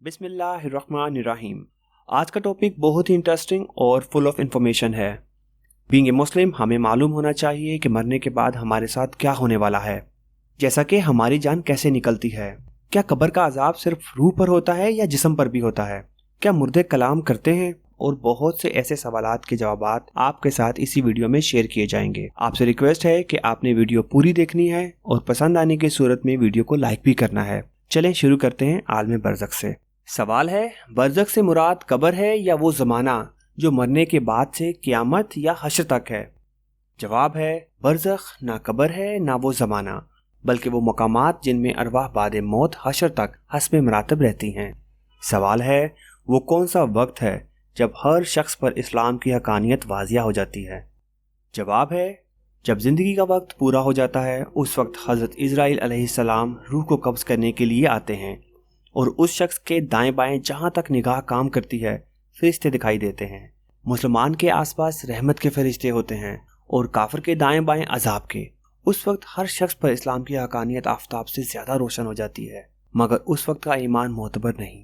बिस्मिल्लाहिर्रहमानिर्रहीम। आज का टॉपिक बहुत ही इंटरेस्टिंग और फुल ऑफ इंफॉर्मेशन है। बीइंग ए मुस्लिम हमें मालूम होना चाहिए कि मरने के बाद हमारे साथ क्या होने वाला है, जैसा कि हमारी जान कैसे निकलती है। क्या कब्र का अजाब सिर्फ रूह पर होता है या जिस्म पर भी होता है? क्या मुर्दे कलाम करते हैं? और बहुत से ऐसे सवालात के जवाबात आपके साथ इसी वीडियो में शेयर किए जाएंगे। आपसे रिक्वेस्ट है कि आपने वीडियो पूरी देखनी है और पसंद आने की सूरत में वीडियो को लाइक भी करना है। चलें शुरू करते हैं आलम बरज़ख से। सवाल है, बरज़ख से मुराद कब्र है या वो ज़माना जो मरने के बाद से क़यामत या हश्र तक है? जवाब है, बरज़ख ना कब्र है ना वो ज़माना, बल्कि वो मकामात जिनमें अरवाह बाद मौत हश्र तक हस्बे मरातब रहती हैं। सवाल है, वो कौन सा वक्त है जब हर शख्स पर इस्लाम की हकानियत वाज़िया हो जाती है? जवाब है, जब ज़िंदगी का वक्त पूरा हो जाता है उस वक्त हज़रत इज़राइल अलैहिस्सलाम रूह को कब्ज़ करने के लिए आते हैं और उस शख्स के दाएं बाएं जहां तक निगाह काम करती है फरिश्ते दिखाई देते हैं। मुसलमान के आसपास रहमत के फरिश्ते होते हैं और काफिर के दाएं बाएं अजाब के। उस वक्त हर शख्स पर इस्लाम की हकानियत आफताब से ज़्यादा रोशन हो जाती है, मगर उस वक्त का ईमान मोतबर नहीं।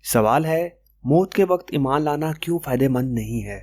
सवाल है, मौत के वक्त ईमान लाना क्यों फ़ायदेमंद नहीं है?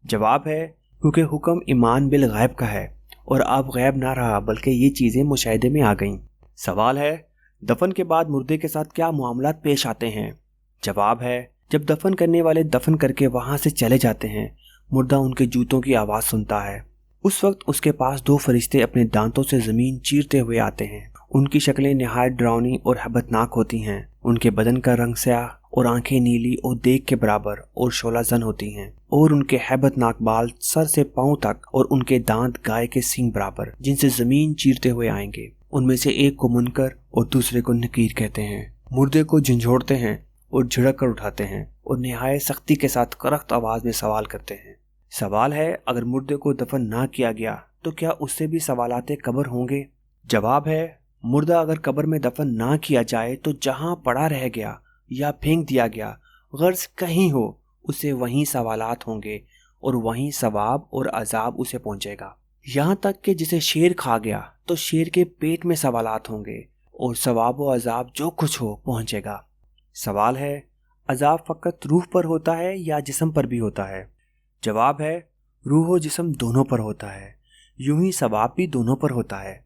जवाब है, क्योंकि हुक्म ईमान बिल गैब का है और अब गैब ना रहा बल्कि ये चीज़ें मुशाहिदे में आ गईं। सवाल है, दफन के बाद मुर्दे के साथ क्या मामलात पेश आते हैं? जवाब है, जब दफन करने वाले दफन करके वहाँ से चले जाते हैं, मुर्दा उनके जूतों की आवाज़ सुनता है। उस वक्त उसके पास दो फरिश्ते अपने दांतों से ज़मीन चीरते हुए आते हैं। उनकी शक्लें नहायत डरावनी और हैबतनाक होती हैं। उनके बदन का रंग स्याह और आंखें नीली और देग के बराबर और शोला जन होती हैं और उनके हैबतनाक बाल सर से पांव तक और उनके दांत गाय के सींग बराबर जिनसे ज़मीन चीरते हुए आएंगे। उनमें से एक को मुनकर और दूसरे को नकीर कहते हैं। मुर्दे को झंझोड़ते हैं और झिड़क कर उठाते हैं और निहायत सख्ती के साथ करख्त आवाज़ में सवाल करते हैं। सवाल है, अगर मुर्दे को दफन ना किया गया तो क्या उससे भी सवालाते कब्र होंगे? जवाब है, मुर्दा अगर कब्र में दफन ना किया जाए तो जहाँ पड़ा रह गया या फेंक दिया गया, गर्ज कहीं हो, उसे वहीं सवालात होंगे और वहीं सवाब और अजाब उसे पहुँचेगा। यहाँ तक कि जिसे शेर खा गया तो शेर के पेट में सवालात होंगे और सवाब व अजाब जो कुछ हो पहुँचेगा। सवाल है, अजाब फ़कत रूह पर होता है या जिस्म पर भी होता है? जवाब है, रूह व जिस्म दोनों पर होता है, यूं ही सवाब भी दोनों पर होता है।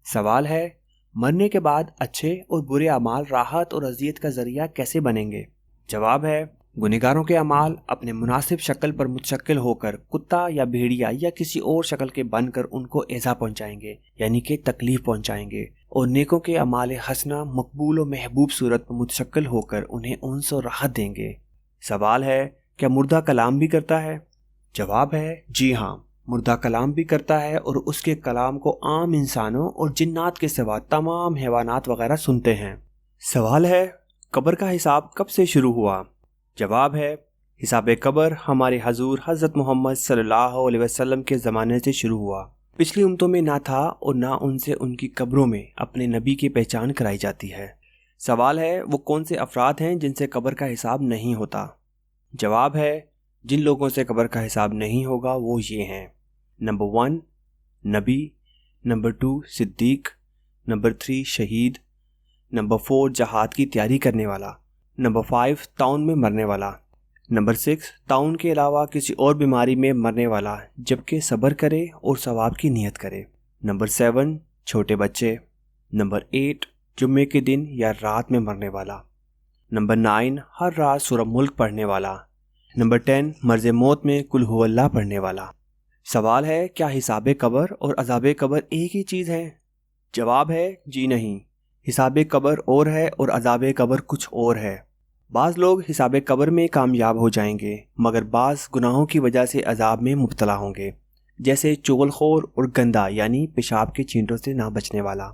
सवाल है, मरने के बाद अच्छे और बुरे अमाल राहत और अज़ियत का ज़रिया कैसे बनेंगे? जवाब है, गुनहगारों के अमाल अपने मुनासिब शक्ल पर मुतशक्किल होकर कुत्ता या भेड़िया या किसी और शक्ल के बनकर उनको एज़ा पहुँचाएंगे, यानी कि तकलीफ़ पहुँचाएंगे, और नेकों के अमाल हसना मकबूल और महबूब सूरत पर मुतशक्किल होकर उन्हें उन्स और राहत देंगे। सवाल है, क्या मुर्दा कलाम भी करता है? जवाब है, जी हाँ, मुर्दा कलाम भी करता है और उसके कलाम को आम इंसानों और जिन्नात के सिवा तमाम हैवानात वगैरह सुनते हैं। सवाल है, कब्र का हिसाब कब से शुरू हुआ? जवाब है, हिसाब कब्र हमारे हजूर हज़रत मोहम्मद सल्लल्लाहु अलैहि वसल्लम के ज़माने से शुरू हुआ। पिछली उम्मतों में ना था और ना उनसे उनकी कब्रों में अपने नबी की पहचान कराई जाती है। सवाल है, वो कौन से अफराद हैं जिनसे कब्र का हिसाब नहीं होता? जवाब है, जिन लोगों से कब्र का हिसाब नहीं होगा वो ये हैं: नंबर 1 नबी, नंबर 2 सिद्दीक, नंबर 3 शहीद, नंबर 4 जहाद की तैयारी करने वाला, नंबर 5 ताउन में मरने वाला, नंबर 6 ताउन के अलावा किसी और बीमारी में मरने वाला जबकि सब्र करे और सवाब की नियत करे, नंबर 7 छोटे बच्चे, नंबर 8 जुम्मे के दिन या रात में मरने वाला, नंबर 9 हर रात सूरह मुल्क पढ़ने वाला, नंबर 10 मर्ज़ मौत में कुल हु अल्लाह पढ़ने वाला। सवाल है, क्या हिसाब कब्र और अज़ाब कब्र एक ही चीज़ है? जवाब है, जी नहीं, हिसाब कब्र और है और अज़ाब कब्र कुछ और है। बाज़ लोग हिसाब कब्र में कामयाब हो जाएंगे मगर बाज़ गुनाहों की वजह से अज़ाब में मुब्तला होंगे, जैसे चुगलखोर और गंदा यानी पेशाब के छींटों से ना बचने वाला।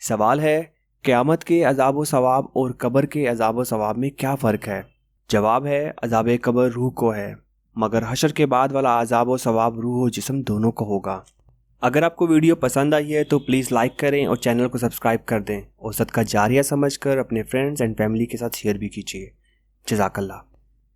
सवाल है, क़यामत के अज़ाब व सवाब और कब्र के अज़ाब व सवाब में क्या फ़र्क है? जवाब है, अज़ाब कब्र रूह को है मगर हशर के बाद वाला अज़ाब व सवाब रूह व जिस्म दोनों को होगा। अगर आपको वीडियो पसंद आई है तो प्लीज़ लाइक करें और चैनल को सब्सक्राइब कर दें और सदका जारिया समझकर अपने फ्रेंड्स एंड फैमिली के साथ शेयर भी कीजिए। जज़ाकल्लाह।